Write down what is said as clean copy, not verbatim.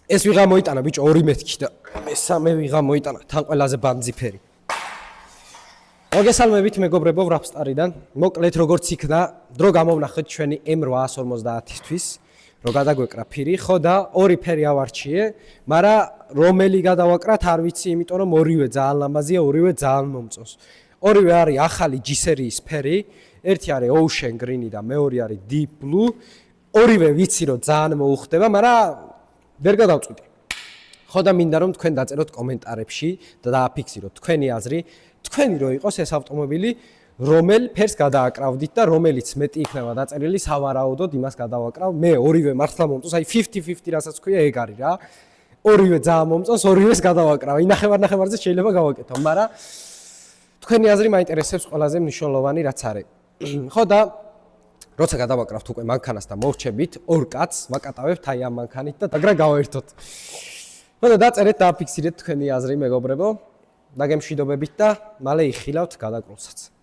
ეს ვიღა მოიტანა ბიჭო 2 მეთქი და მესამე ვიღა მოიტანა თან ყველაზე ბანძიფერი. მოგესალმებით მეგობრებო ვრაპსტარიდან. მოკლედ როგორც იქნა, დრო გამოვნახეთ ჩვენი M850-ისთვის, რომ გადაგვეკრა ფირი, ხო და 2 ფერი ავარჩიე, მაგრამ რომელი გადავაკრათ არ ვიცი, იმიტომ რომ ორივე ძალიან ლამაზია, ორივე ძალიან მომწონს. ორივე არის ახალი G სერიის ფერი, ერთი არის Ocean Green და მეორე არის Deep Blue. ორივე ვიცი რომ ძალიან მოუხდება, მაგრამ ვერ გადავწყვიტე. ხო და მინდა რომ თქვენ დაწეროთ კომენტარებში და დააფიქსიროთ თქვენი აზრი, თქვენი რო იყოს ეს ავტომობილი, რომელ ფერს გადააკრავდით და რომელიც მეტი იქნება დაწერილი სავარაუდოდ იმას გადავაკრავ. მე ორივე მართლა მომწონს, აი 50-50 რასაც ქვია ეგ არის რა. ორივე ძალიან მომწონს, ორივეს გადავაკრავ. ნახევარ-ნახევარზე შეიძლება გავაკეთო, მაგრამ თქვენი აზრი მაინტერესებს ყველაზე მნიშვნელოვანი რაც არის. ხო და როცა გადავაკრავთ უკვე მანქანას და მოვრჩებით ორ კაცს, ვაკატავებთ აი ამ მანქანით და დაგრა გავაერთოთ. ხო და დაწერეთ და აფიქსირეთ თქვენი აზრი მეგობრებო. დაგემშვიდობებით და მალე იხილავთ გადაკრულსაც.